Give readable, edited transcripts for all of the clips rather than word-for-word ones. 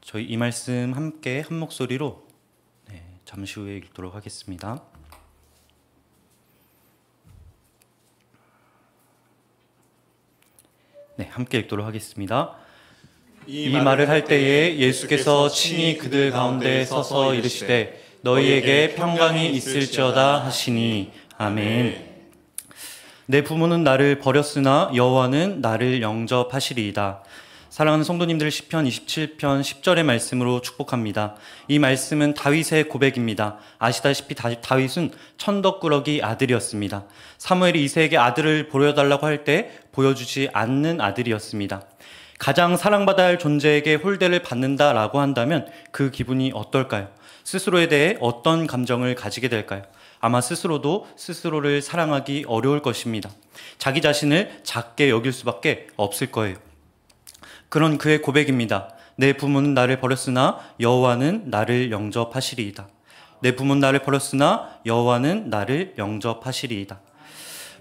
저희 이 말씀 함께 한 목소리로 잠시 후에 읽도록 하겠습니다. 함께 읽도록 하겠습니다. 이 말을 할 때에 예수께서 친히 그들 가운데 서서 이르시되 너희에게 평강이 있을지어다 하시니 아멘. 내 부모는 나를 버렸으나 여호와는 나를 영접하시리이다. 사랑하는 성도님들, 시편 27편 10절의 말씀으로 축복합니다. 이 말씀은 다윗의 고백입니다. 아시다시피 다윗은 천덕꾸러기 아들이었습니다. 사무엘이 이새에게 아들을 보여달라고 할 때 보여주지 않는 아들이었습니다. 가장 사랑받아야 할 존재에게 홀대를 받는다라고 한다면 그 기분이 어떨까요? 스스로에 대해 어떤 감정을 가지게 될까요? 아마 스스로도 스스로를 사랑하기 어려울 것입니다. 자기 자신을 작게 여길 수밖에 없을 거예요. 그런 그의 고백입니다. 내 부모는 나를 버렸으나 여호와는 나를 영접하시리이다. 내 부모는 나를 버렸으나 여호와는 나를 영접하시리이다.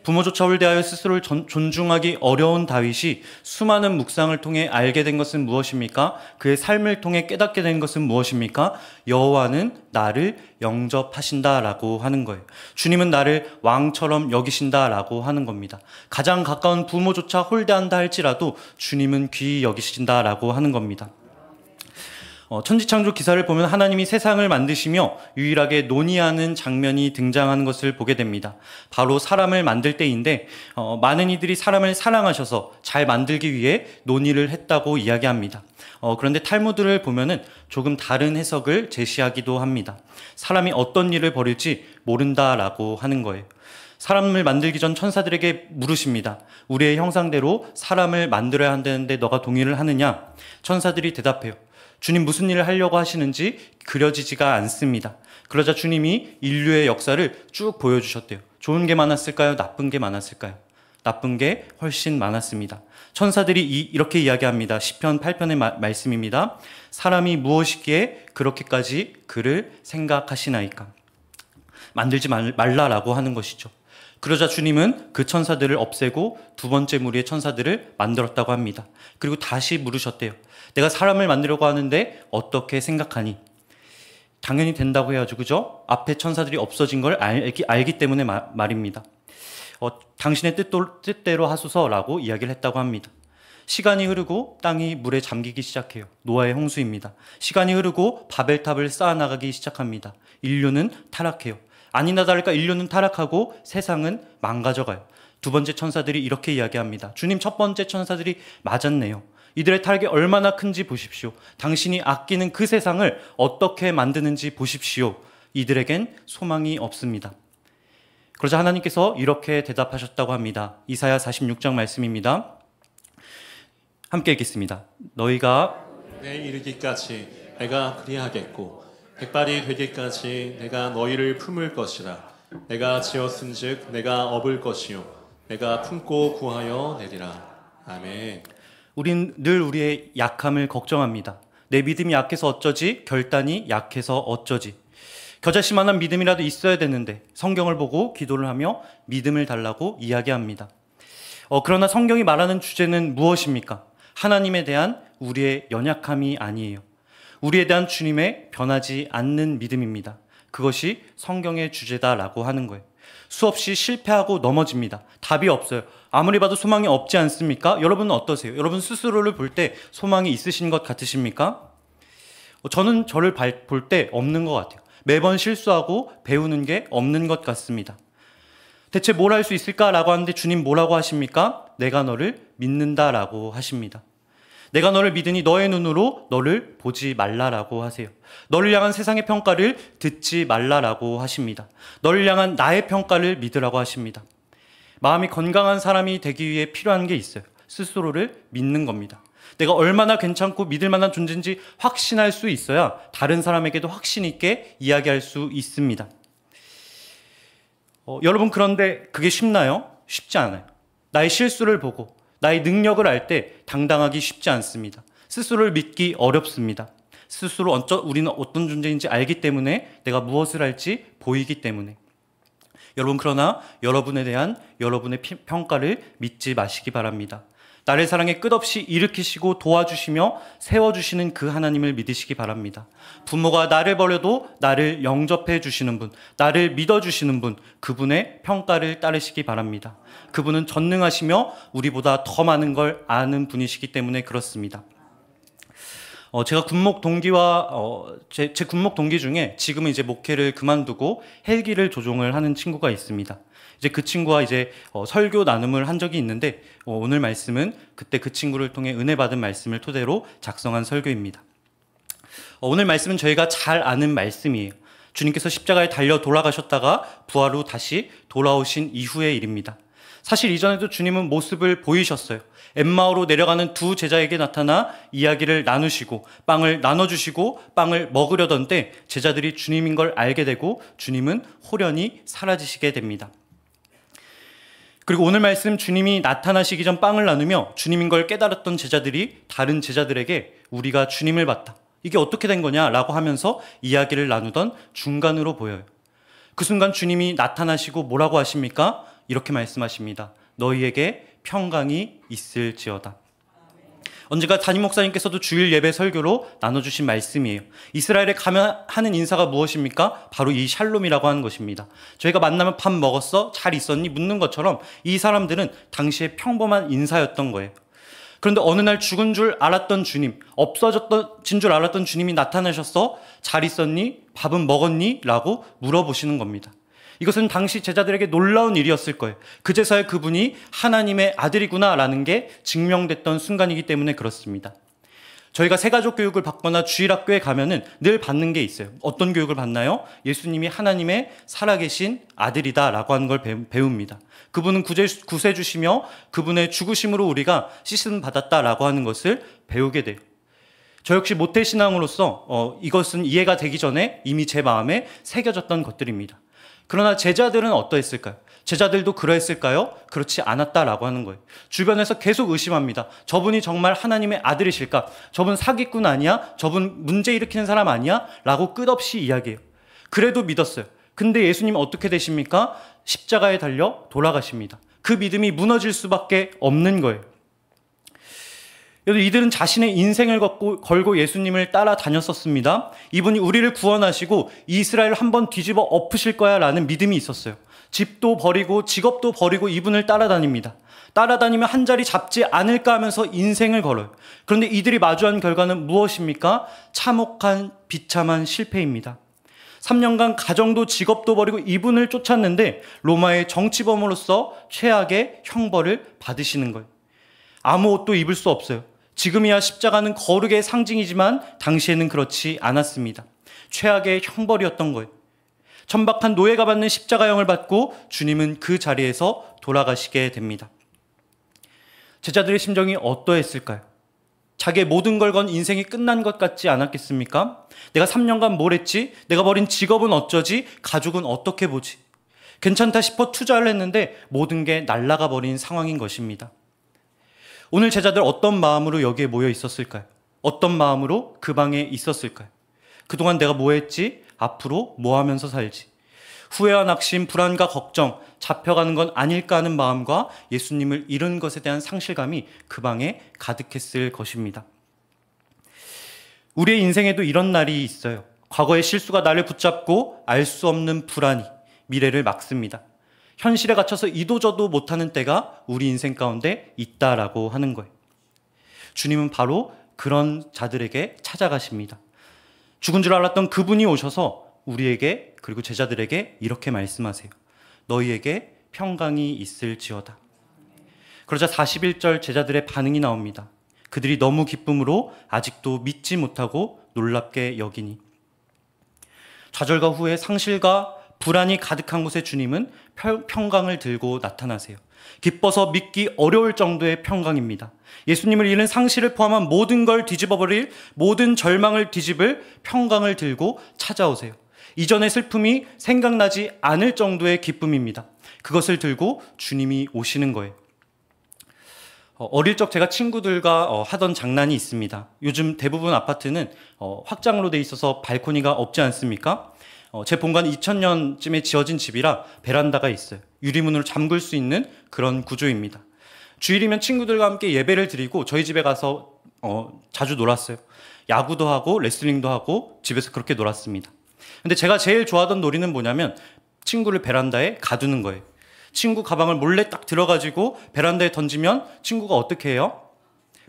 부모조차 홀대하여 스스로를 존중하기 어려운 다윗이 수많은 묵상을 통해 알게 된 것은 무엇입니까? 그의 삶을 통해 깨닫게 된 것은 무엇입니까? 여호와는 나를 영접하신다라고 하는 거예요. 주님은 나를 왕처럼 여기신다라고 하는 겁니다. 가장 가까운 부모조차 홀대한다 할지라도 주님은 귀히 여기신다라고 하는 겁니다. 천지창조 기사를 보면 하나님이 세상을 만드시며 유일하게 논의하는 장면이 등장하는 것을 보게 됩니다. 바로 사람을 만들 때인데 많은 이들이 사람을 사랑하셔서 잘 만들기 위해 논의를 했다고 이야기합니다. 그런데 탈무드를 보면은 조금 다른 해석을 제시하기도 합니다. 사람이 어떤 일을 벌일지 모른다라고 하는 거예요. 사람을 만들기 전 천사들에게 물으십니다. 우리의 형상대로 사람을 만들어야 한다는데 너가 동의를 하느냐? 천사들이 대답해요. 주님 무슨 일을 하려고 하시는지 그려지지가 않습니다. 그러자 주님이 인류의 역사를 쭉 보여주셨대요. 좋은 게 많았을까요? 나쁜 게 많았을까요? 나쁜 게 훨씬 많았습니다. 천사들이 이렇게 이야기합니다. 시편 8편의 말씀입니다. 사람이 무엇이기에 그렇게까지 그를 생각하시나이까? 만들지 말라라고 하는 것이죠. 그러자 주님은 그 천사들을 없애고 두 번째 무리의 천사들을 만들었다고 합니다. 그리고 다시 물으셨대요. 내가 사람을 만들려고 하는데 어떻게 생각하니? 당연히 된다고 해야죠. 그죠? 앞에 천사들이 없어진 걸 알기 때문에 말입니다. 당신의 뜻대로 하소서라고 이야기를 했다고 합니다. 시간이 흐르고 땅이 물에 잠기기 시작해요. 노아의 홍수입니다. 시간이 흐르고 바벨탑을 쌓아나가기 시작합니다. 인류는 타락해요. 아니나 다를까 인류는 타락하고 세상은 망가져가요. 두 번째 천사들이 이렇게 이야기합니다. 주님, 첫 번째 천사들이 맞았네요. 이들의 타락이 얼마나 큰지 보십시오. 당신이 아끼는 그 세상을 어떻게 만드는지 보십시오. 이들에겐 소망이 없습니다. 그러자 하나님께서 이렇게 대답하셨다고 합니다. 이사야 46장 말씀입니다. 함께 읽겠습니다. 너희가 내 이르기까지 내가 그리하겠고 백발이 되기까지 내가 너희를 품을 것이라. 내가 지었은즉 내가 업을 것이요 내가 품고 구하여 내리라. 아멘. 우린 늘 우리의 약함을 걱정합니다. 내 믿음이 약해서 어쩌지? 결단이 약해서 어쩌지? 겨자씨만한 믿음이라도 있어야 되는데 성경을 보고 기도를 하며 믿음을 달라고 이야기합니다. 그러나 성경이 말하는 주제는 무엇입니까? 하나님에 대한 우리의 연약함이 아니에요. 우리에 대한 주님의 변하지 않는 믿음입니다. 그것이 성경의 주제다라고 하는 거예요. 수없이 실패하고 넘어집니다. 답이 없어요. 아무리 봐도 소망이 없지 않습니까? 여러분은 어떠세요? 여러분 스스로를 볼 때 소망이 있으신 것 같으십니까? 저는 저를 볼 때 없는 것 같아요. 매번 실수하고 배우는 게 없는 것 같습니다. 대체 뭘 할 수 있을까라고 하는데 주님 뭐라고 하십니까? 내가 너를 믿는다라고 하십니다. 내가 너를 믿으니 너의 눈으로 너를 보지 말라라고 하세요. 너를 향한 세상의 평가를 듣지 말라라고 하십니다. 너를 향한 나의 평가를 믿으라고 하십니다. 마음이 건강한 사람이 되기 위해 필요한 게 있어요. 스스로를 믿는 겁니다. 내가 얼마나 괜찮고 믿을 만한 존재인지 확신할 수 있어야 다른 사람에게도 확신 있게 이야기할 수 있습니다. 여러분, 그런데 그게 쉽나요? 쉽지 않아요. 나의 실수를 보고 나의 능력을 알 때 당당하기 쉽지 않습니다. 스스로를 믿기 어렵습니다. 스스로 우리는 어떤 존재인지 알기 때문에 내가 무엇을 할지 보이기 때문에. 여러분, 그러나 여러분에 대한 여러분의 평가를 믿지 마시기 바랍니다. 나를 사랑에 끝없이 일으키시고 도와주시며 세워주시는 그 하나님을 믿으시기 바랍니다. 부모가 나를 버려도 나를 영접해 주시는 분, 나를 믿어주시는 분, 그분의 평가를 따르시기 바랍니다. 그분은 전능하시며 우리보다 더 많은 걸 아는 분이시기 때문에 그렇습니다. 제가 군목 동기와 제 군목 동기 중에 지금은 이제 목회를 그만두고 헬기를 조종을 하는 친구가 있습니다. 이제 그 친구와 이제 설교 나눔을 한 적이 있는데 오늘 말씀은 그때 그 친구를 통해 은혜 받은 말씀을 토대로 작성한 설교입니다. 오늘 말씀은 저희가 잘 아는 말씀이에요. 주님께서 십자가에 달려 돌아가셨다가 부활 후 다시 돌아오신 이후의 일입니다. 사실 이전에도 주님은 모습을 보이셨어요. 엠마오로 내려가는 두 제자에게 나타나 이야기를 나누시고 빵을 나눠주시고 빵을 먹으려던 때 제자들이 주님인 걸 알게 되고 주님은 홀연히 사라지시게 됩니다. 그리고 오늘 말씀 주님이 나타나시기 전 빵을 나누며 주님인 걸 깨달았던 제자들이 다른 제자들에게 우리가 주님을 봤다. 이게 어떻게 된 거냐라고 하면서 이야기를 나누던 중간으로 보여요. 그 순간 주님이 나타나시고 뭐라고 하십니까? 이렇게 말씀하십니다. 너희에게 평강이 있을지어다. 언젠가 담임 목사님께서도 주일 예배 설교로 나눠주신 말씀이에요. 이스라엘에 가면 하는 인사가 무엇입니까? 바로 이 샬롬이라고 하는 것입니다. 저희가 만나면 밥 먹었어? 잘 있었니? 묻는 것처럼 이 사람들은 당시에 평범한 인사였던 거예요. 그런데 어느 날 죽은 줄 알았던 주님, 없어진 줄 알았던 주님이 나타나셔서 잘 있었니? 밥은 먹었니? 라고 물어보시는 겁니다. 이것은 당시 제자들에게 놀라운 일이었을 거예요. 그제서야 그분이 하나님의 아들이구나라는 게 증명됐던 순간이기 때문에 그렇습니다. 저희가 새가족 교육을 받거나 주일학교에 가면은 늘 받는 게 있어요. 어떤 교육을 받나요? 예수님이 하나님의 살아계신 아들이다라고 하는 걸 배웁니다. 그분은 구세주시며 그분의 죽으심으로 우리가 씻음 받았다라고 하는 것을 배우게 돼요. 저 역시 모태신앙으로서 이것은 이해가 되기 전에 이미 제 마음에 새겨졌던 것들입니다. 그러나 제자들은 어떠했을까요? 제자들도 그러했을까요? 그렇지 않았다라고 하는 거예요. 주변에서 계속 의심합니다. 저분이 정말 하나님의 아들이실까? 저분 사기꾼 아니야? 저분 문제 일으키는 사람 아니야? 라고 끝없이 이야기해요. 그래도 믿었어요. 근데 예수님 어떻게 되십니까? 십자가에 달려 돌아가십니다. 그 믿음이 무너질 수밖에 없는 거예요. 이들은 자신의 인생을 걸고 예수님을 따라다녔었습니다. 이분이 우리를 구원하시고 이스라엘을 한번 뒤집어 엎으실 거야 라는 믿음이 있었어요. 집도 버리고 직업도 버리고 이분을 따라다닙니다. 따라다니면 한 자리 잡지 않을까 하면서 인생을 걸어요. 그런데 이들이 마주한 결과는 무엇입니까? 참혹한 비참한 실패입니다. 3년간 가정도 직업도 버리고 이분을 쫓았는데 로마의 정치범으로서 최악의 형벌을 받으시는 거예요. 아무 옷도 입을 수 없어요. 지금이야 십자가는 거룩의 상징이지만 당시에는 그렇지 않았습니다. 최악의 형벌이었던 거예요. 천박한 노예가 받는 십자가형을 받고 주님은 그 자리에서 돌아가시게 됩니다. 제자들의 심정이 어떠했을까요? 자기의 모든 걸 건 인생이 끝난 것 같지 않았겠습니까? 내가 3년간 뭘 했지? 내가 버린 직업은 어쩌지? 가족은 어떻게 보지? 괜찮다 싶어 투자를 했는데 모든 게 날아가 버린 상황인 것입니다. 오늘 제자들 어떤 마음으로 여기에 모여 있었을까요? 어떤 마음으로 그 방에 있었을까요? 그동안 내가 뭐 했지? 앞으로 뭐 하면서 살지? 후회와 낙심, 불안과 걱정, 잡혀가는 건 아닐까 하는 마음과 예수님을 잃은 것에 대한 상실감이 그 방에 가득했을 것입니다. 우리의 인생에도 이런 날이 있어요. 과거의 실수가 나를 붙잡고 알 수 없는 불안이 미래를 막습니다. 현실에 갇혀서 이도저도 못하는 때가 우리 인생 가운데 있다라고 하는 거예요. 주님은 바로 그런 자들에게 찾아가십니다. 죽은 줄 알았던 그분이 오셔서 우리에게 그리고 제자들에게 이렇게 말씀하세요. 너희에게 평강이 있을지어다. 그러자 41절 제자들의 반응이 나옵니다. 그들이 너무 기쁨으로 아직도 믿지 못하고 놀랍게 여기니. 좌절과 후회, 상실과 불안이 가득한 곳에 주님은 평강을 들고 나타나세요. 기뻐서 믿기 어려울 정도의 평강입니다. 예수님을 잃은 상실을 포함한 모든 걸 뒤집어버릴, 모든 절망을 뒤집을 평강을 들고 찾아오세요. 이전의 슬픔이 생각나지 않을 정도의 기쁨입니다. 그것을 들고 주님이 오시는 거예요. 어릴 적 제가 친구들과 하던 장난이 있습니다. 요즘 대부분 아파트는 확장으로 돼 있어서 발코니가 없지 않습니까? 제 본관은 2000년쯤에 지어진 집이라 베란다가 있어요. 유리문으로 잠글 수 있는 그런 구조입니다. 주일이면 친구들과 함께 예배를 드리고 저희 집에 가서 자주 놀았어요. 야구도 하고 레슬링도 하고 집에서 그렇게 놀았습니다. 근데 제가 제일 좋아하던 놀이는 뭐냐면 친구를 베란다에 가두는 거예요. 친구 가방을 몰래 딱 들어가지고 베란다에 던지면 친구가 어떻게 해요?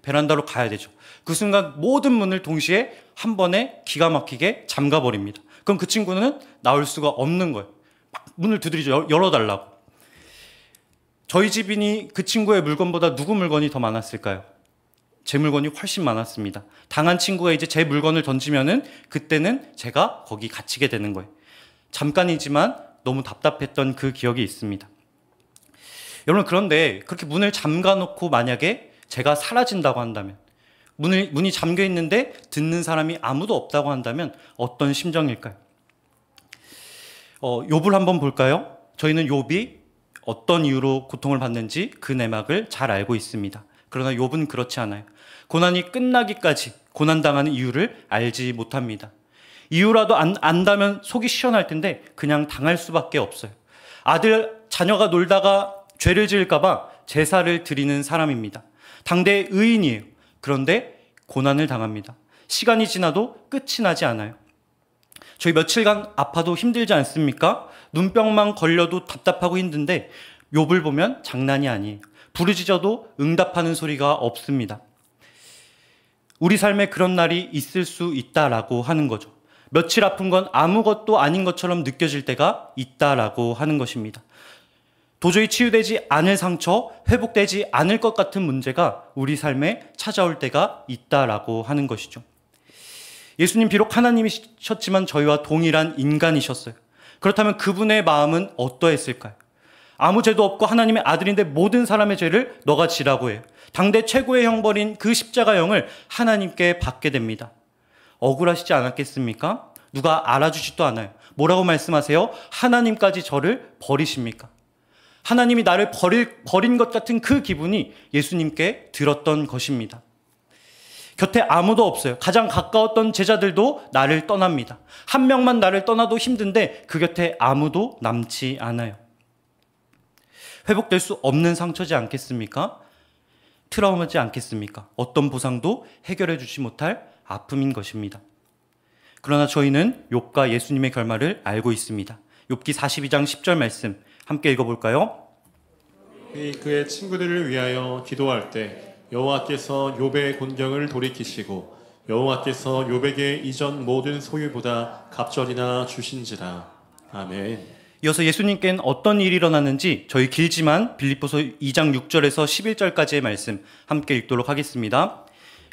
베란다로 가야 되죠. 그 순간 모든 문을 동시에 한 번에 기가 막히게 잠가버립니다. 그럼 그 친구는 나올 수가 없는 거예요. 막 문을 두드리죠. 열어달라고. 저희 집이니 그 친구의 물건보다 누구 물건이 더 많았을까요? 제 물건이 훨씬 많았습니다. 당한 친구가 이제 제 물건을 던지면은 그때는 제가 거기 갇히게 되는 거예요. 잠깐이지만 너무 답답했던 그 기억이 있습니다. 여러분, 그런데 그렇게 문을 잠가 놓고 만약에 제가 사라진다고 한다면, 문이 잠겨 있는데 듣는 사람이 아무도 없다고 한다면 어떤 심정일까요? 욥을 한번 볼까요? 저희는 욥이 어떤 이유로 고통을 받는지 그 내막을 잘 알고 있습니다. 그러나 욥은 그렇지 않아요. 고난이 끝나기까지 고난당하는 이유를 알지 못합니다. 이유라도 안다면 속이 시원할 텐데 그냥 당할 수밖에 없어요. 자녀가 놀다가 죄를 지을까 봐 제사를 드리는 사람입니다. 당대의 의인이에요. 그런데 고난을 당합니다. 시간이 지나도 끝이 나지 않아요. 저희 며칠간 아파도 힘들지 않습니까? 눈병만 걸려도 답답하고 힘든데 욥을 보면 장난이 아니에요. 부르짖어도 응답하는 소리가 없습니다. 우리 삶에 그런 날이 있을 수 있다라고 하는 거죠. 며칠 아픈 건 아무것도 아닌 것처럼 느껴질 때가 있다라고 하는 것입니다. 도저히 치유되지 않을 상처, 회복되지 않을 것 같은 문제가 우리 삶에 찾아올 때가 있다라고 하는 것이죠. 예수님 비록 하나님이셨지만 저희와 동일한 인간이셨어요. 그렇다면 그분의 마음은 어떠했을까요? 아무 죄도 없고 하나님의 아들인데 모든 사람의 죄를 너가 지라고 해요. 당대 최고의 형벌인 그 십자가형을 하나님께 받게 됩니다. 억울하시지 않았겠습니까? 누가 알아주지도 않아요. 뭐라고 말씀하세요? 하나님까지 저를 버리십니까? 하나님이 나를 버린 것 같은 그 기분이 예수님께 들었던 것입니다. 곁에 아무도 없어요. 가장 가까웠던 제자들도 나를 떠납니다. 한 명만 나를 떠나도 힘든데 그 곁에 아무도 남지 않아요. 회복될 수 없는 상처지 않겠습니까? 트라우마지 않겠습니까? 어떤 보상도 해결해 주지 못할 아픔인 것입니다. 그러나 저희는 욥과 예수님의 결말을 알고 있습니다. 욥기 42장 10절 말씀 함께 읽어볼까요? 그의 친구들을 위하여 기도할 때 여호와께서 욥의 곤경을 돌이키시고 여호와께서 욥에게 이전 모든 소유보다 갑절이나 주신지라. 아멘. 이어서 예수님께는 어떤 일이 일어났는지 저희 길지만 빌립보서 2장 6절에서 11절까지의 말씀 함께 읽도록 하겠습니다.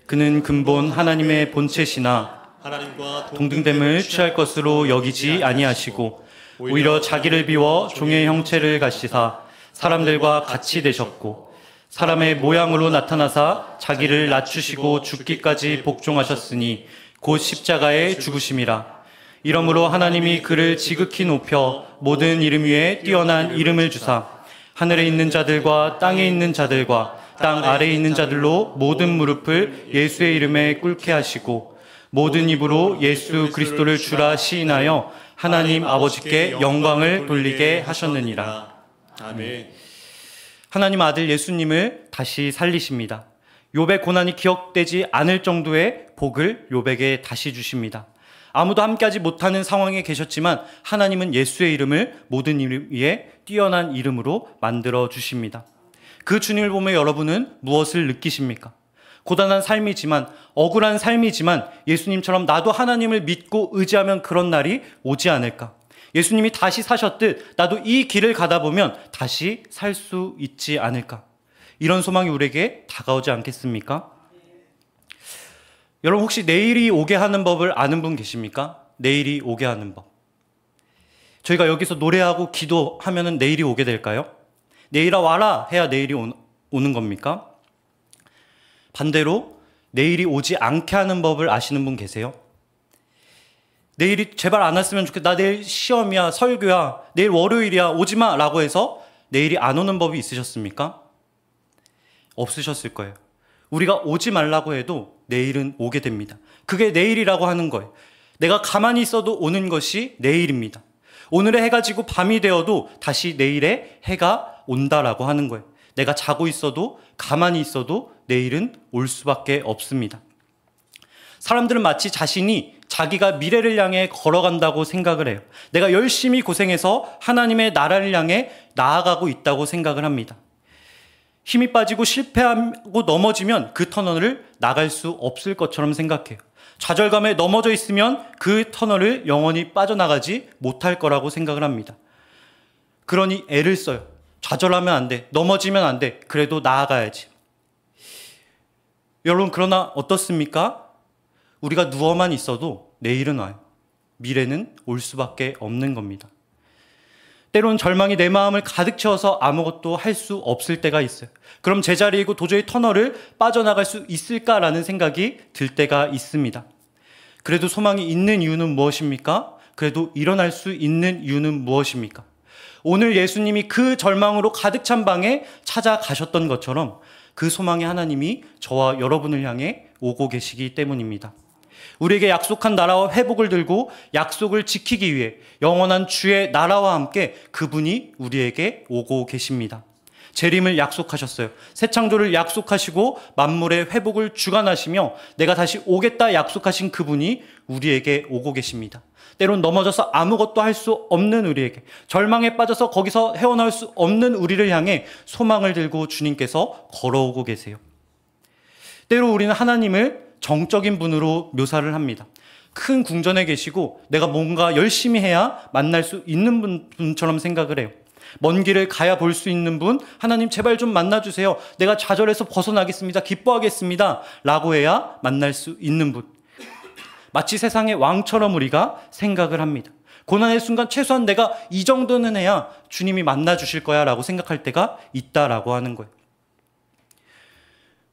그는 근본 하나님의 본체시나 하나님과 동등됨을 취할 것으로 여기지 아니하시고 오히려 자기를 비워 종의 형체를 가시사 사람들과 같이 되셨고 사람의 모양으로 나타나사 자기를 낮추시고 죽기까지 복종하셨으니 곧 십자가에 죽으심이라. 이러므로 하나님이 그를 지극히 높여 모든 이름 위에 뛰어난 이름을 주사 하늘에 있는 자들과 땅에 있는 자들과 땅 아래에 있는 자들로 모든 무릎을 예수의 이름에 꿇게 하시고 모든 입으로 예수 그리스도를 주라 시인하여 하나님 아버지께 영광을 돌리게 하셨느니라. 아멘. 하나님 아들 예수님을 다시 살리십니다. 욥의 고난이 기억되지 않을 정도의 복을 욥에게 다시 주십니다. 아무도 함께하지 못하는 상황에 계셨지만 하나님은 예수의 이름을 모든 이름 위에 뛰어난 이름으로 만들어 주십니다. 그 주님을 보며 여러분은 무엇을 느끼십니까? 고단한 삶이지만, 억울한 삶이지만 예수님처럼 나도 하나님을 믿고 의지하면 그런 날이 오지 않을까? 예수님이 다시 사셨듯 나도 이 길을 가다 보면 다시 살 수 있지 않을까? 이런 소망이 우리에게 다가오지 않겠습니까? 여러분, 혹시 내일이 오게 하는 법을 아는 분 계십니까? 내일이 오게 하는 법. 저희가 여기서 노래하고 기도하면 내일이 오게 될까요? 내일아 와라 해야 내일이 오는 겁니까? 반대로 내일이 오지 않게 하는 법을 아시는 분 계세요? 내일이 제발 안 왔으면 좋겠다. 나 내일 시험이야, 설교야, 내일 월요일이야, 오지 마 라고 해서 내일이 안 오는 법이 있으셨습니까? 없으셨을 거예요. 우리가 오지 말라고 해도 내일은 오게 됩니다. 그게 내일이라고 하는 거예요. 내가 가만히 있어도 오는 것이 내일입니다. 오늘의 해가 지고 밤이 되어도 다시 내일의 해가 온다라고 하는 거예요. 내가 자고 있어도 가만히 있어도 내일은 올 수밖에 없습니다. 사람들은 마치 자신이 자기가 미래를 향해 걸어간다고 생각을 해요. 내가 열심히 고생해서 하나님의 나라를 향해 나아가고 있다고 생각을 합니다. 힘이 빠지고 실패하고 넘어지면 그 터널을 나갈 수 없을 것처럼 생각해요. 좌절감에 넘어져 있으면 그 터널을 영원히 빠져나가지 못할 거라고 생각을 합니다. 그러니 애를 써요. 좌절하면 안 돼. 넘어지면 안 돼. 그래도 나아가야지. 여러분, 그러나 어떻습니까? 우리가 누워만 있어도 내일은 와요. 미래는 올 수밖에 없는 겁니다. 때론 절망이 내 마음을 가득 채워서 아무것도 할 수 없을 때가 있어요. 그럼 제자리이고 도저히 터널을 빠져나갈 수 있을까라는 생각이 들 때가 있습니다. 그래도 소망이 있는 이유는 무엇입니까? 그래도 일어날 수 있는 이유는 무엇입니까? 오늘 예수님이 그 절망으로 가득 찬 방에 찾아가셨던 것처럼 그 소망의 하나님이 저와 여러분을 향해 오고 계시기 때문입니다. 우리에게 약속한 나라와 회복을 들고 약속을 지키기 위해 영원한 주의 나라와 함께 그분이 우리에게 오고 계십니다. 재림을 약속하셨어요. 새 창조를 약속하시고 만물의 회복을 주관하시며 내가 다시 오겠다 약속하신 그분이 우리에게 오고 계십니다. 때론 넘어져서 아무것도 할 수 없는 우리에게, 절망에 빠져서 거기서 헤어나올 수 없는 우리를 향해 소망을 들고 주님께서 걸어오고 계세요. 때로 우리는 하나님을 정적인 분으로 묘사를 합니다. 큰 궁전에 계시고 내가 뭔가 열심히 해야 만날 수 있는 분처럼 생각을 해요. 먼 길을 가야 볼 수 있는 분, 하나님 제발 좀 만나주세요. 내가 좌절해서 벗어나겠습니다. 기뻐하겠습니다. 라고 해야 만날 수 있는 분. 마치 세상의 왕처럼 우리가 생각을 합니다. 고난의 순간 최소한 내가 이 정도는 해야 주님이 만나주실 거야 라고 생각할 때가 있다라고 하는 거예요.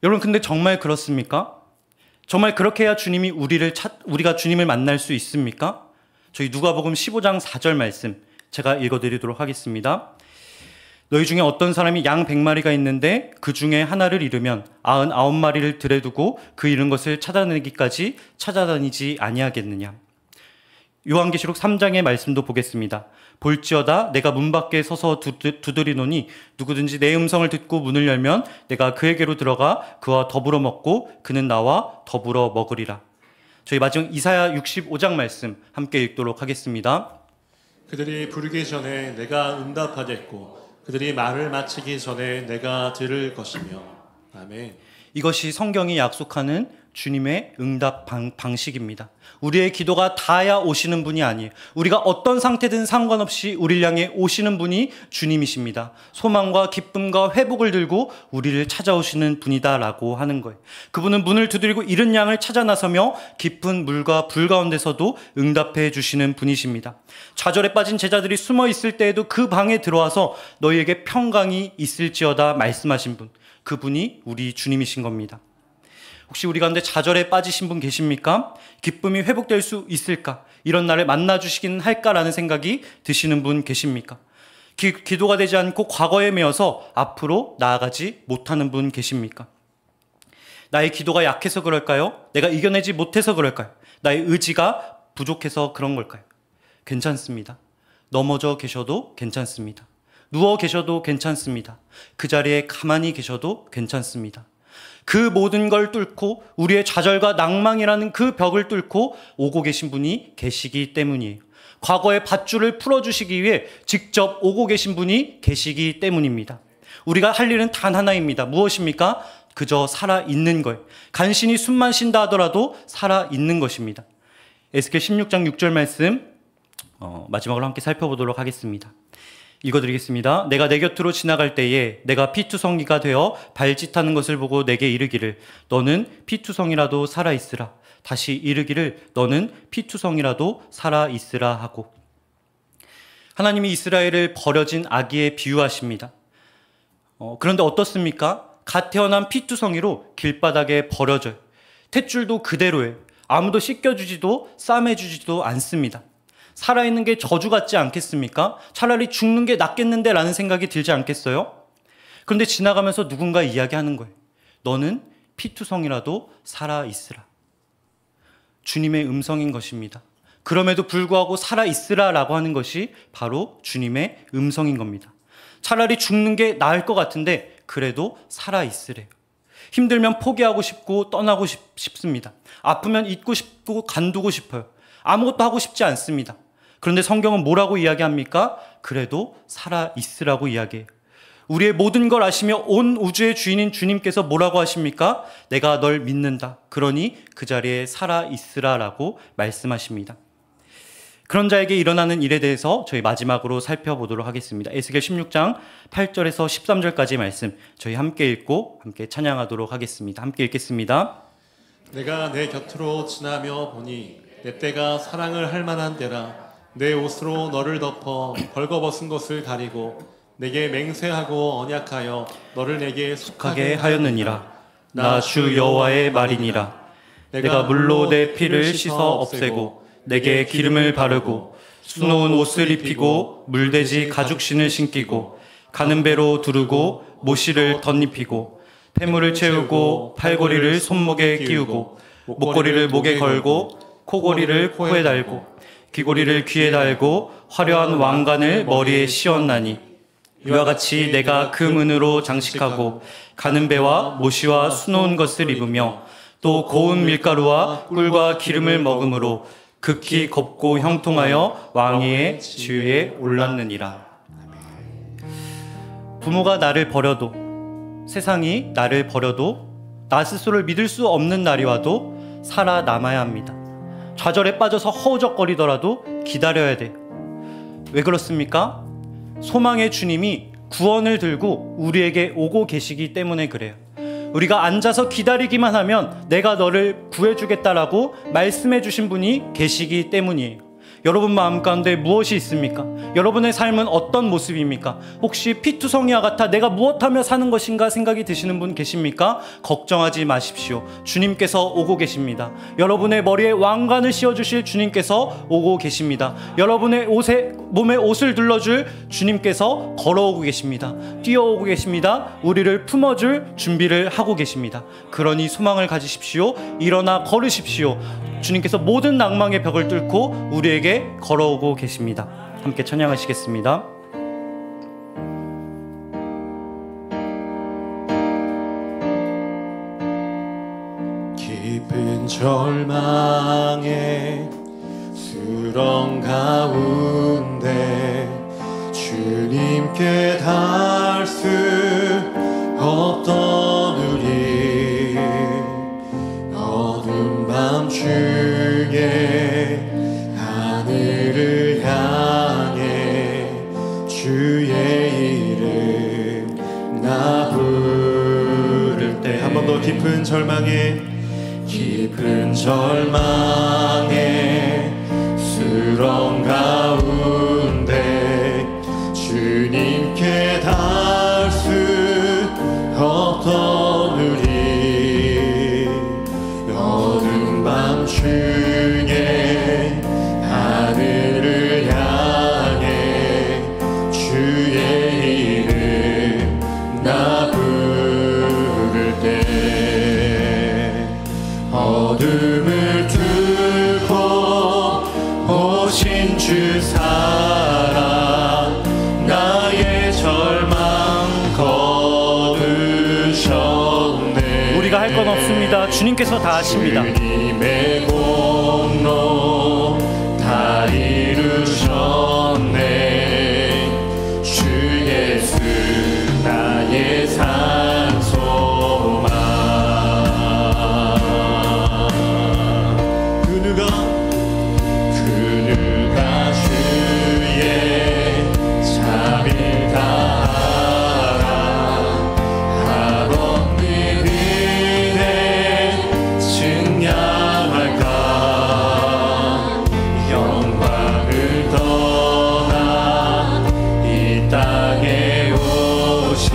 여러분, 근데 정말 그렇습니까? 정말 그렇게 해야 우리가 주님을 만날 수 있습니까? 저희 누가복음 15장 4절 말씀 제가 읽어드리도록 하겠습니다. 너희 중에 어떤 사람이 양 100마리가 있는데 그 중에 하나를 잃으면 99마리를 들에 두고 그 잃은 것을 찾아내기까지 찾아다니지 아니하겠느냐. 요한계시록 3장의 말씀도 보겠습니다. 볼지어다 내가 문 밖에 서서 두드리노니 누구든지 내 음성을 듣고 문을 열면 내가 그에게로 들어가 그와 더불어 먹고 그는 나와 더불어 먹으리라. 저희 마지막 이사야 65장 말씀 함께 읽도록 하겠습니다. 그들이 부르기 전에 내가 응답하겠고 그들이 말을 마치기 전에 내가 들을 것이며. 아멘. 이것이 성경이 약속하는 주님의 응답 방식입니다. 우리의 기도가 닿아야 오시는 분이 아니에요. 우리가 어떤 상태든 상관없이 우리를 향해 오시는 분이 주님이십니다. 소망과 기쁨과 회복을 들고 우리를 찾아오시는 분이다라고 하는 거예요. 그분은 문을 두드리고 잃은 양을 찾아 나서며 깊은 물과 불 가운데서도 응답해 주시는 분이십니다. 좌절에 빠진 제자들이 숨어 있을 때에도 그 방에 들어와서 너희에게 평강이 있을지어다 말씀하신 분, 그분이 우리 주님이신 겁니다. 혹시 우리 가운데 좌절에 빠지신 분 계십니까? 기쁨이 회복될 수 있을까? 이런 날을 만나주시긴 할까라는 생각이 드시는 분 계십니까? 기도가 되지 않고 과거에 매여서 앞으로 나아가지 못하는 분 계십니까? 나의 기도가 약해서 그럴까요? 내가 이겨내지 못해서 그럴까요? 나의 의지가 부족해서 그런 걸까요? 괜찮습니다. 넘어져 계셔도 괜찮습니다. 누워 계셔도 괜찮습니다. 그 자리에 가만히 계셔도 괜찮습니다. 그 모든 걸 뚫고 우리의 좌절과 낭망이라는 그 벽을 뚫고 오고 계신 분이 계시기 때문이에요. 과거의 밧줄을 풀어주시기 위해 직접 오고 계신 분이 계시기 때문입니다. 우리가 할 일은 단 하나입니다. 무엇입니까? 그저 살아있는 거예요. 간신히 숨만 쉰다 하더라도 살아있는 것입니다. 에스겔 16장 6절 말씀 마지막으로 함께 살펴보도록 하겠습니다. 읽어드리겠습니다. 내가 내 곁으로 지나갈 때에 내가 피투성이가 되어 발짓하는 것을 보고 내게 이르기를 너는 피투성이라도 살아있으라. 다시 이르기를 너는 피투성이라도 살아있으라 하고. 하나님이 이스라엘을 버려진 아기에 비유하십니다. 그런데 어떻습니까? 갓 태어난 피투성이로 길바닥에 버려져요. 탯줄도 그대로예요. 아무도 씻겨주지도 싸매주지도 않습니다. 살아있는 게 저주 같지 않겠습니까? 차라리 죽는 게 낫겠는데 라는 생각이 들지 않겠어요? 그런데 지나가면서 누군가 이야기하는 거예요. 너는 피투성이라도 살아있으라. 주님의 음성인 것입니다. 그럼에도 불구하고 살아있으라 라고 하는 것이 바로 주님의 음성인 겁니다. 차라리 죽는 게 나을 것 같은데 그래도 살아있으래요. 힘들면 포기하고 싶고 떠나고 싶습니다. 아프면 잊고 싶고 간두고 싶어요. 아무것도 하고 싶지 않습니다. 그런데 성경은 뭐라고 이야기합니까? 그래도 살아있으라고 이야기해요. 우리의 모든 걸 아시며 온 우주의 주인인 주님께서 뭐라고 하십니까? 내가 널 믿는다. 그러니 그 자리에 살아있으라 라고 말씀하십니다. 그런 자에게 일어나는 일에 대해서 저희 마지막으로 살펴보도록 하겠습니다. 에스겔 16장 8절에서 13절까지 말씀 저희 함께 읽고 함께 찬양하도록 하겠습니다. 함께 읽겠습니다. 내가 내 곁으로 지나며 보니 내 때가 사랑을 할 만한 때라. 내 옷으로 너를 덮어 벌거벗은 것을 가리고 내게 맹세하고 언약하여 너를 내게 속하게 하였느니라. 나 주 여호와의 말이니라. 내가 물로 내 피를 씻어 없애고 내게 기름을 바르고 수놓은 옷을 입히고 물돼지 가죽신을 신기고 가는 배로 두르고 모시를 덧입히고 폐물을 채우고 팔고리를 손목에 끼우고 목고리를 목에 걸고 코고리를 코에 달고 귀고리를 귀에 달고 화려한 왕관을 머리에 씌웠나니 이와 같이 내가 금은으로 장식하고 가는 배와 모시와 수놓은 것을 입으며 또 고운 밀가루와 꿀과 기름을 먹음으로 극히 곱고 형통하여 왕위의 지위에 올랐느니라. 부모가 나를 버려도 세상이 나를 버려도 나 스스로를 믿을 수 없는 날이 와도 살아남아야 합니다. 좌절에 빠져서 허우적거리더라도 기다려야 돼요. 왜 그렇습니까? 소망의 주님이 구원을 들고 우리에게 오고 계시기 때문에 그래요. 우리가 앉아서 기다리기만 하면 내가 너를 구해주겠다라고 말씀해 주신 분이 계시기 때문이에요. 여러분 마음 가운데 무엇이 있습니까? 여러분의 삶은 어떤 모습입니까? 혹시 피투성이와 같아 내가 무엇하며 사는 것인가 생각이 드시는 분 계십니까? 걱정하지 마십시오. 주님께서 오고 계십니다. 여러분의 머리에 왕관을 씌워주실 주님께서 오고 계십니다. 여러분의 몸에 옷을 둘러줄 주님께서 걸어오고 계십니다. 뛰어오고 계십니다. 우리를 품어줄 준비를 하고 계십니다. 그러니 소망을 가지십시오. 일어나 걸으십시오. 주님께서 모든 낭망의 벽을 뚫고 우리에게 걸어오고 계십니다. 함께 찬양하시겠습니다. 깊은 절망의 수렁 가운데 주님께 닿을 수 없던 우리 어두운 밤중에 하늘을 향해 주의 이름 나 부를 때 한 번 더 깊은 절망에 수렁 가운데 주님께 닿을 수 없던 우리 어두운 밤중에 하늘을 향해 주의 이름 나 부를 때 어둠을 뚫고 오신 주 사랑 나의 절망 거두셨네. 우리가 할 건 없습니다. 주님께서 다 하십니다. 주님의 공로 다 이루셨네. 주 예수 나의 산소망. 그 누가 주의 자비를 다하라. 아버님 은혜 증량할까. 영광을 떠나 이 땅에 오신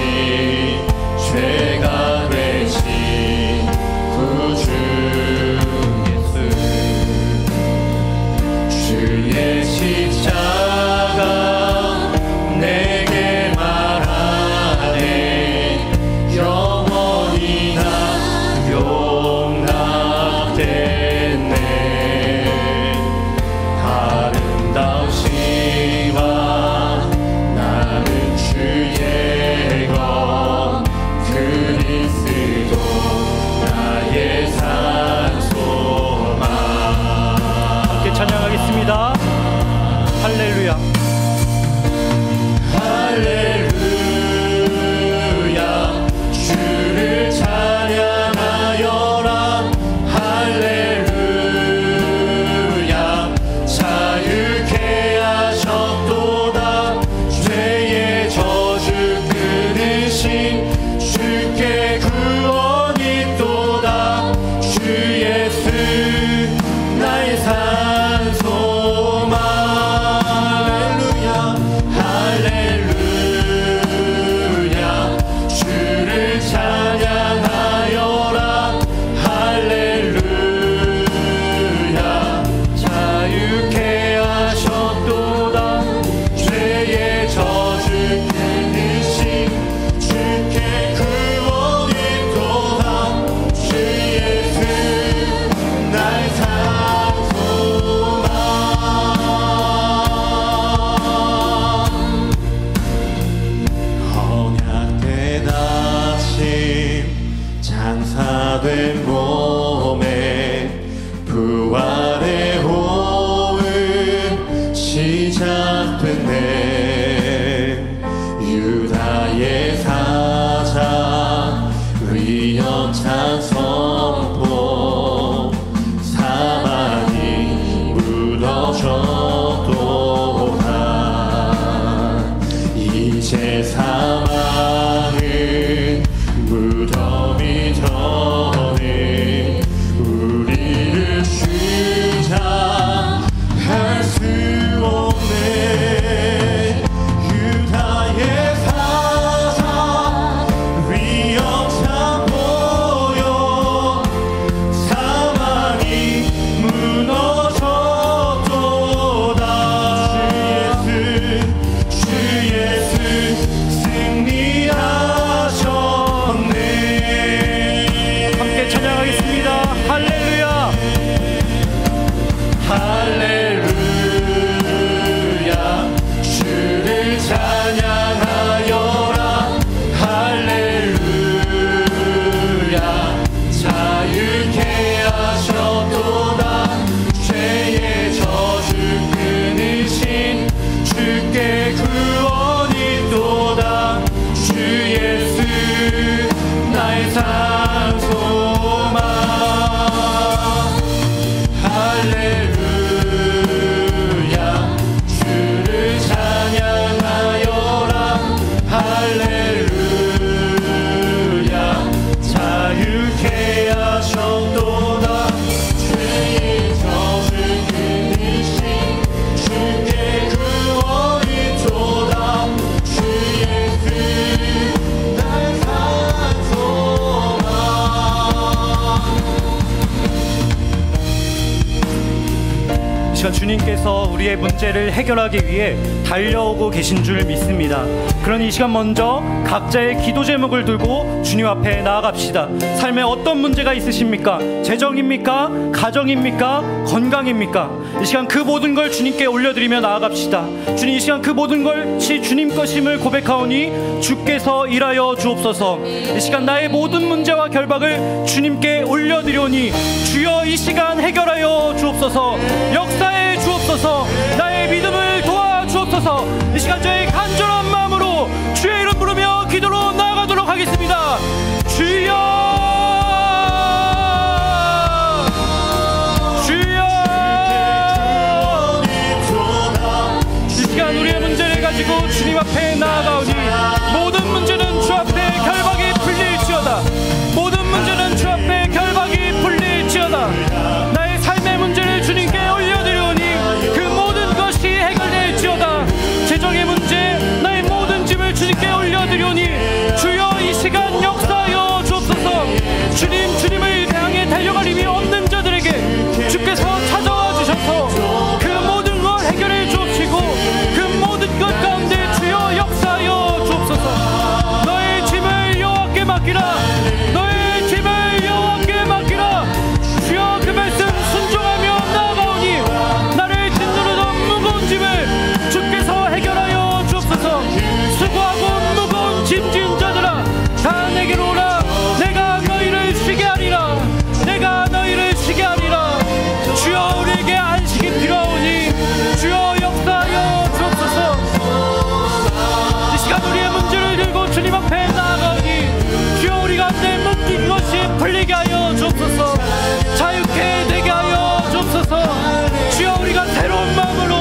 시간 주님께서 우리의 문제를 해결하기 위해 달려오고 계신 줄 믿습니다. 그러니 이 시간 먼저 각자의 기도 제목을 들고 주님 앞에 나아갑시다. 삶에 어떤 문제가 있으십니까? 재정입니까? 가정입니까? 건강입니까? 이 시간 그 모든 걸 주님께 올려드리며 나아갑시다. 주님, 이 시간 그 모든 것이 주님 것임을 고백하오니 주께서 일하여 주옵소서. 이 시간 나의 모든 문제와 결박을 주님께 올려드리오니 주여 이 시간 해결하여 주옵소서. 역사해 주옵소서. 나의 믿음을 도와 주옵소서. 이 시간 저의 간절한 마음으로 주의 이름 부르며 기도로 나아가도록 하겠습니다. 주여, 우리의 문제를 가지고 주님 앞에 나아가오니 모든 문제는 주 앞에 결박이 풀릴지어다. 모든 문제는 주 앞에 결박이 풀릴지어다. 나의 삶의 문제를 주님께 올려드리오니 그 모든 것이 해결될지어다. 재정의 문제, 나의 모든 짐을 주님께 올려드리오니 주여 이 시간 역사하여 주옵소서. 주님을 향해 달려갈 힘이 없는 자들에게 주께서 찾아와 주셔서 그 모든 걸 해결해 주옵시고 그 모든 것 가운데 주여 역사하여 주옵소서. 너의 짐을 여호와께 맡기라. 너의 짐을 여호와께 맡기라. 주여 그 말씀 순종하며 나아가오니 나를 짓누르던 무거운 짐을 주께서 해결하여 주옵소서. 수고하고 무거운 짐 지은 자들아 다 내게로 오라. 내가 너희를 쉬게 하리라. 내가 너희를 쉬게 하리라. 주여 우리에게 안식이 필요하오니 주여 역사하여 주옵소서. 이 시간 우리의 문제를 들고 주님 앞에 나아가오니 주여 우리 가운데 묶인 것이 풀리게 하여 주옵소서. 자유케 되게 하여 주옵소서. 주여 우리가 새로운 마음으로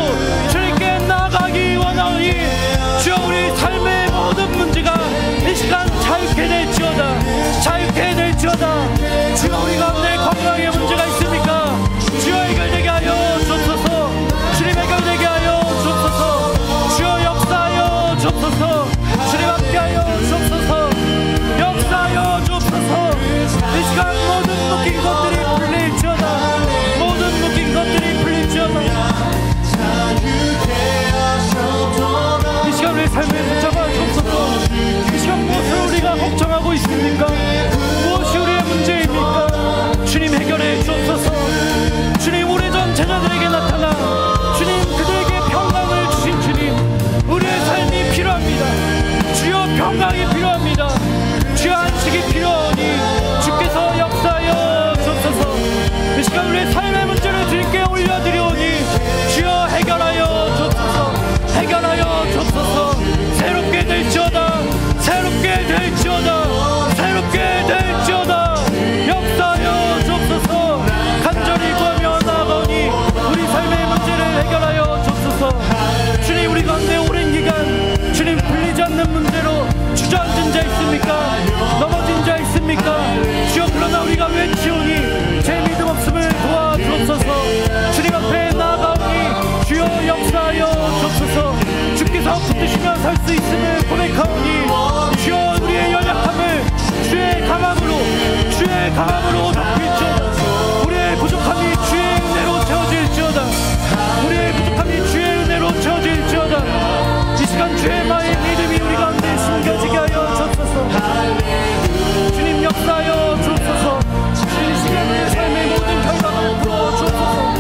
주님께 나아가기 원하오니 주여 우리 삶의 모든 문제가 이 시간 자유케 될지어다. 자유케 될지어다. 주여 우리 가운데 건강의 문제가 있습니까? 주여 해결되게 하여 주옵소서. 주님 해결되게 하여 주옵소서. 주여 역사하여 주옵소서. 주님 함께하여 주옵소서. 역사하여 주옵소서. 이 시간 모든 묶인 것들이 풀릴지어다. 모든 묶인 것들이 풀릴지어다. 이 시간 우리의 삶의 문제가 주옵소서. 이 시간 무엇을 우리가 걱정하고 있습니까? 무엇이 우리의 문제입니까? 주님 해결해 주옵소서. 주님 오래전 제자들에게 나타나 주님 그들에게 평강을 주신 주님, 우리의 삶이 필요합니다. 주여 평강이 필요합니다. 주여 안식이 필요하니 주께서 역사하여 주옵소서. 이 시간 우리의 삶의 문제를 주님께 올려드리오니 주여 해결하여 주옵소서. 해결하여 주옵소서. 새롭게 될지어다. 새롭게 될지어다. 새롭게 될지어다. 역사하여 주옵소서. 간절히 구하며 나아가오니 우리 삶의 문제를 해결하여 주옵소서. 주님 우리 가운데 오랜 기간 주님 풀리지 않는 문제로 주저앉은 자 있습니까? 넘어진 자 있습니까? 주여 그러나 우리가 외치오니 제 믿음 없음을 도와주옵소서. 주님 앞에 나아가오니 주여 역사하여 주옵소서. 주께서 붙드시며 설 수 있음을 고백하오니 주여 우리의 연약함을 주의 강함으로 높일지어다. 우리의 부족함이 주의 은혜로 채워질지어다. 우리의 부족함이 주의 은혜로 채워질지어다. 이 시간 주의 마의 믿음이 우리 가운데 숨겨지게 하여 주옵소서. 주님 역사하여 주옵소서. 이 시간 우리의 삶의 모든 결박을 풀어 주옵소서.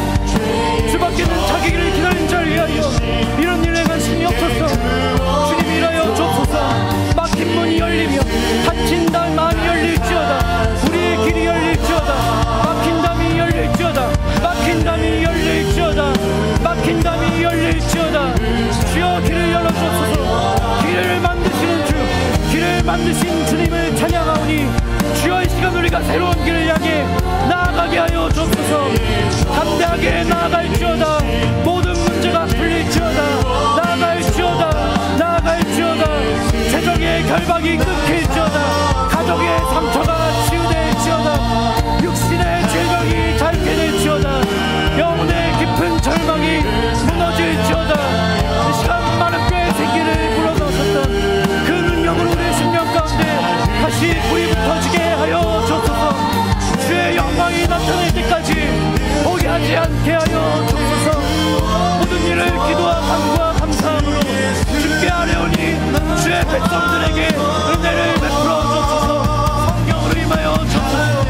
주밖에는 자기 길을 기다린 자를 위하여 이런 일에 관심이 없소서. 주님 일하여 주옵소서. 막힌 문이 열리며 닫힌 마음이 열릴지어다. 우리의 길이 열릴지어다. 막힌 담이 열릴지어다. 막힌 담이 열릴지어다. 막힌 담이 열릴지어다. 주여 길을 열어주옵소서. 길을 만드시는 주, 길을 만드신 주님을 찬양하오니 주여 이 시간 우리가 새로운 길을 향해 나아가게 하여 주옵소서. 담대하게 나아갈지어다. 모든 문제가 풀릴지어다. 나아갈지어다. 나아갈지어다. 재정의 결박이 끊길지어다. 가족의 상처가 치유될지어다. 육신의 질병이 자유케 될지어다. 영혼의 깊은 절망이 무너질지어다. 이 시간 많은 뼈의 생기를 불어넣으셨던 그 능력으로 우리의 심령 가운데 다시 불이 붙어지게 하여 주옵소서. 주의 영광이 나타날 때까지 포기하지 않게 하여 주옵소서. 기도와 간구와 감사함으로 주께 아뢰오니 주의 백성들에게 은혜를 베풀어 주옵소서. 성령으로 임하여 주옵소서.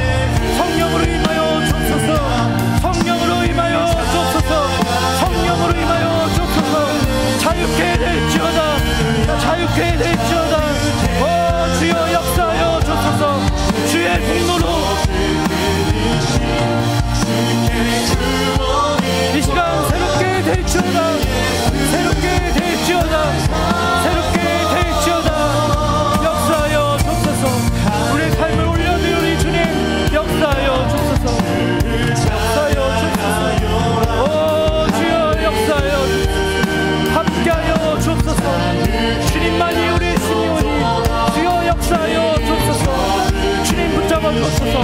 성령으로 임하여 주옵소서. 성령으로 임하여 주옵소서. 성령으로 임하여 주옵소서. 자유케 될지어다. 자유케 될지어다. 오 주여 역사하여 주옵소서. 주의 공로로 이 시간 새롭게 될지어다. 새롭게 될지어다. 새롭게 될지어다. 역사하여 주옵소서. 우리의 삶을 올려드리니 주님 역사하여 주옵소서. 역사하여 주옵소서. 오 주여 역사하여 주옵소서. 함께하여 주옵소서. 주님만이 우리의 신이오니 주여 역사하여 주옵소서. 주님 붙잡아 주옵소서.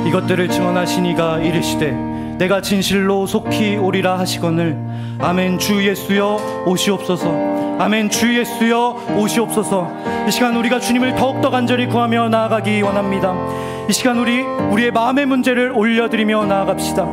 이것들을 증언하시니가 이르시되 내가 진실로 속히 오리라 하시거늘 아멘. 주 예수여 오시옵소서. 아멘. 주 예수여 오시옵소서. 이 시간 우리가 주님을 더욱더 간절히 구하며 나아가기 원합니다. 이 시간 우리의 마음의 문제를 올려드리며 나아갑시다.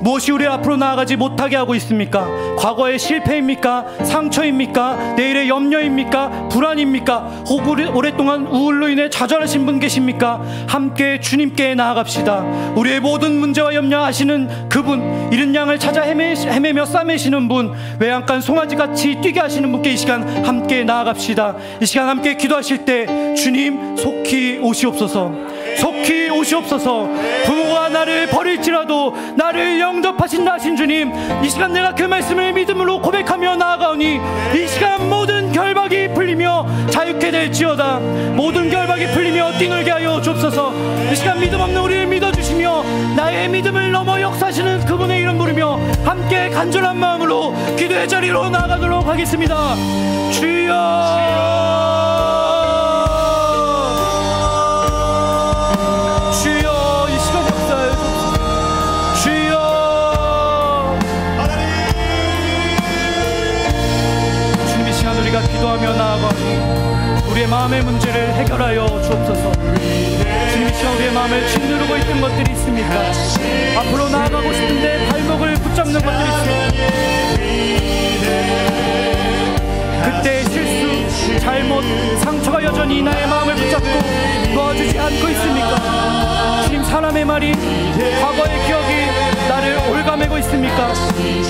무엇이 우리 앞으로 나아가지 못하게 하고 있습니까? 과거의 실패입니까? 상처입니까? 내일의 염려입니까? 불안입니까? 혹은 오랫동안 우울로 인해 좌절하신 분 계십니까? 함께 주님께 나아갑시다. 우리의 모든 문제와 염려하시는 그분, 이른 양을 찾아 헤매며 싸매시는 분, 외양간 송아지같이 뛰게 하시는 분께 이 시간 함께 나아갑시다. 이 시간 함께 기도하실 때 주님 속히 오시옵소서. 속히 오시옵소서. 부모가 나를 버릴지라도 나를 영접하신다 하신 주님, 이 시간 내가 그 말씀을 믿음으로 고백하며 나아가오니 이 시간 모든 결박이 풀리며 자유케 될지어다. 모든 결박이 풀리며 뛰놀게 하여 주옵소서. 이 시간 믿음 없는 우리를 믿어주시며 나의 믿음을 넘어 역사하시는 그분의 이름 부르며 함께 간절한 마음으로 기도의 자리로 나아가도록 하겠습니다. 주여 기도하며 나아가니 우리의 마음의 문제를 해결하여 주옵소서. 주님 이 시간 우리의 마음을 짓누르고 있던 것들이 있습니까? 앞으로 나아가고 싶은데 발목을 붙잡는 것들이 있습니까? 그때의 실수, 잘못, 상처가 여전히 나의 마음을 붙잡고 놓아주지 않고 있습니까? 주님, 사람의 말이, 과거의 기억이 나를 올가매고 있습니까? 이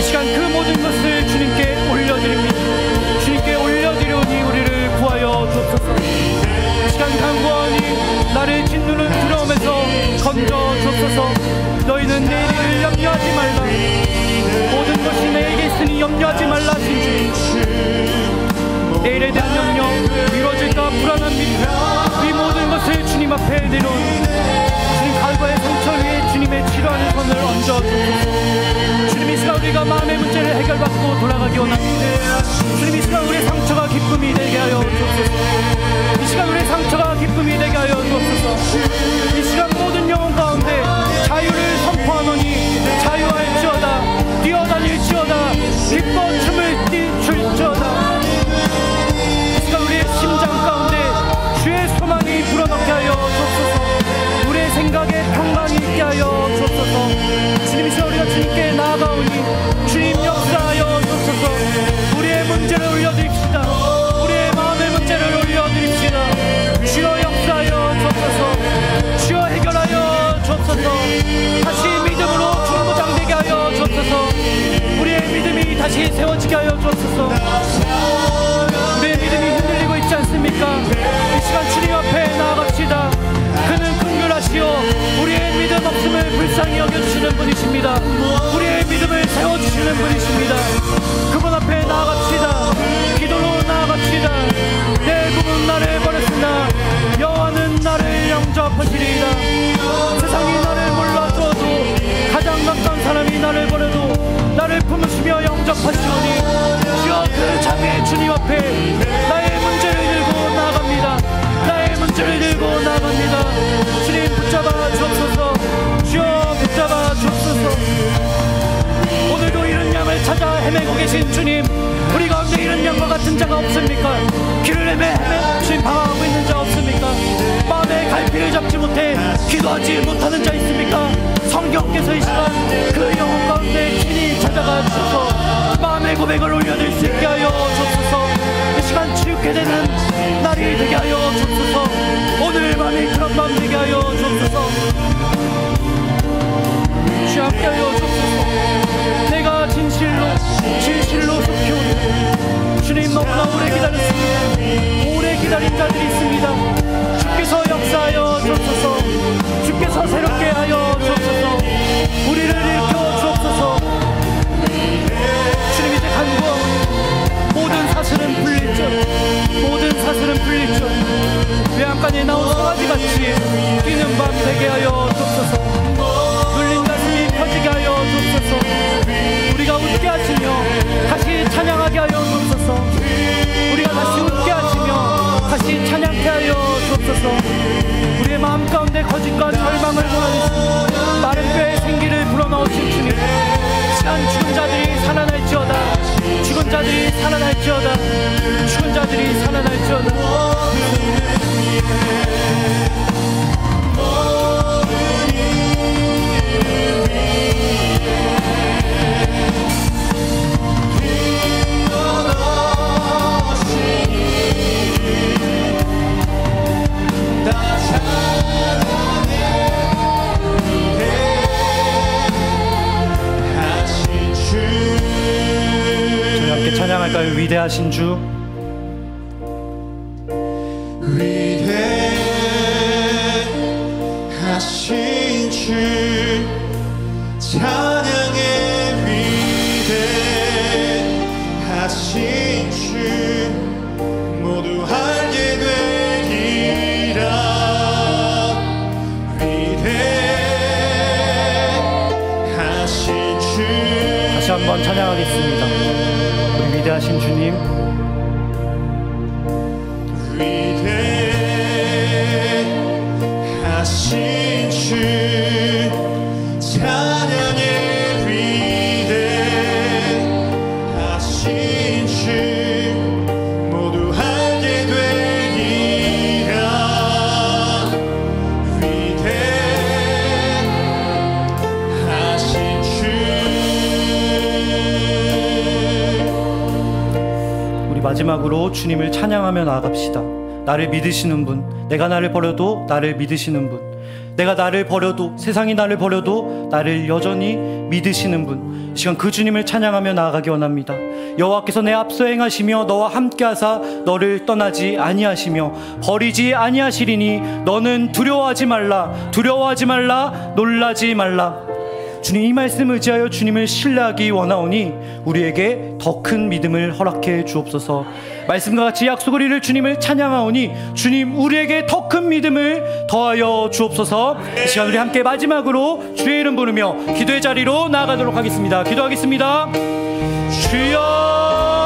시간 그 모든 것을 주님께 올려드립니다. 주님께 올려드리오니 우리를 구하여 주옵소서. 이 시간 간구하니 나를 짓누르는 두려움에서 건져 주옵소서. 너희는 내일을 염려하지 말라. 모든 것이 내게 있으니 염려하지 말라 하신 주. 내일에 대한 염려, 미뤄질까 불안한 이 모든 것을 주님 앞에 내놓은 주님 과거의 상처 위에 주님의 치료하는 손을 얹어 주옵소서. 주님 이 시간 우리가 마음의 문제를 해결받고 돌아가기 원합니다. 주님 이 시간 우리의 상처가 기쁨이 되게 하여 주옵소서. 이 시간 우리의 상처가 기쁨이 되게 하여 주옵소서. 이 시간 모든 영혼 가운데 자유를 선포하노니 자유할지어다. 뛰어다닐지어다. 기뻐 춤을 출지어다. 이 시간 우리의 심장 가운데 주의 소망이 불어넣게 하여 주옵소서. 우리의 생각에 평강이 있게 하여 주옵소서. 주님 이 시간 우리가 주님께 나아가오니 주님 역사하여 주옵소서. 우리의 문제를 올려드립시다. 우리의 마음의 문제를 올려드립시다. 주여 역사하여 주옵소서. 주여 해결하여 주옵소서. 다시 믿음으로 중무장되게 하여 주옵소서. 우리의 믿음이 다시 세워지게 하여 주옵소서. 우리의 믿음이 흔들리고 있지 않습니까? 이 시간 주님 앞에 나아갑시다. 그는 긍휼하시오 우리의 믿음 없음을 불쌍히 여겨주시는 분이십니다. 우리의 믿음을 세워주시는 분이십니다. 그분 앞에 나아갑시다. 기도로 나아갑시다. 내 부분 나를 버렸으나 여호와는 나를 영접하시리이다. 세상이 나를 몰라줘도 가장 가까운 사람이 나를 버려도 나를 품으시며 영접하시오니 주여 그 장애 주님 앞에 나의 문제를 들고 나아갑니다. 나의 문제를 들고 나아갑니다. 주님 붙잡아 주옵소서. 주여 붙잡아 주옵소서. 오늘도 이른 양을 찾아 헤매고 계신 주님, 우리 가운데 이런 양과 같은 자가 없습니까? 길을 헤매 주님 방황하고 있는 자 없습니까? 마음에 갈피를 잡지 못해 기도하지 못하는 자 있습니까? 성경께서 이 시간 그 영혼 가운데 친히 찾아가 주셔서 마음의 고백을 올려드릴 수 있게 하여 주옵소서. 이 시간 치유케 되는 날이 되게 하여 주옵소서. 오늘 밤이 그런 밤 되게 하여 주옵소서. 주 함께 하여 주옵소서. 내가 진실로 속히 오니 주님 너무나 오래 기다렸습니다. 오래 기다린 자들이 있습니다. 주께서 역사하여 주옵소서. 주께서 새롭게 하여 주옵소서. 우리를 일으켜 주옵소서. 주님 이제 간구하오니 모든 사슬은 풀릴 줄 외양간에 나온 송아지같이 뛰는 밤 되게 하여 주옵소서. 눌린 가슴이 펴지게 하여 주옵소서. 우리가 웃게 하시며 다시 찬양하게 하여 주옵소서. 우리가 다시 웃게 하시며 다시 찬양케 하여 주옵소서. 우리의 마음 가운데 거짓과 절망을 보내주시고 마른 뼈에 생기를 불어넣으신 주님, 시간 죽은 자들이 살아날지어다. 죽은 자들이 살아날지어다. 죽은 자들이 살아날지어다. 저희 함께 찬양할까요? 위대하신 주, 위대하신 주, 찬양의 위대하신 주, 모두 알게 되리라. 위대하신 주, 다시 한번 찬양하겠습니다. 우리 위대하신 주님, 위대하신 주, 찬양의 위대하신 주, 모두 알게 되리라. 위대하신 주. 우리 마지막으로 주님을 찬양하며 나아갑시다. 나를 믿으시는 분, 내가 나를 버려도 나를 믿으시는 분, 내가 나를 버려도, 세상이 나를 버려도 나를 여전히 믿으시는 분, 이 시간 그 주님을 찬양하며 나아가기 원합니다. 여호와께서 내 앞서 행하시며 너와 함께하사 너를 떠나지 아니하시며 버리지 아니하시리니 너는 두려워하지 말라, 두려워하지 말라, 놀라지 말라. 주님, 이 말씀 의지하여 주님을 신뢰하기 원하오니 우리에게 더 큰 믿음을 허락해 주옵소서. 말씀과 같이 약속을 이룰 주님을 찬양하오니 주님, 우리에게 더 큰 믿음을 더하여 주옵소서. 이 시간 우리 함께 마지막으로 주의 이름 부르며 기도의 자리로 나아가도록 하겠습니다. 기도하겠습니다. 주여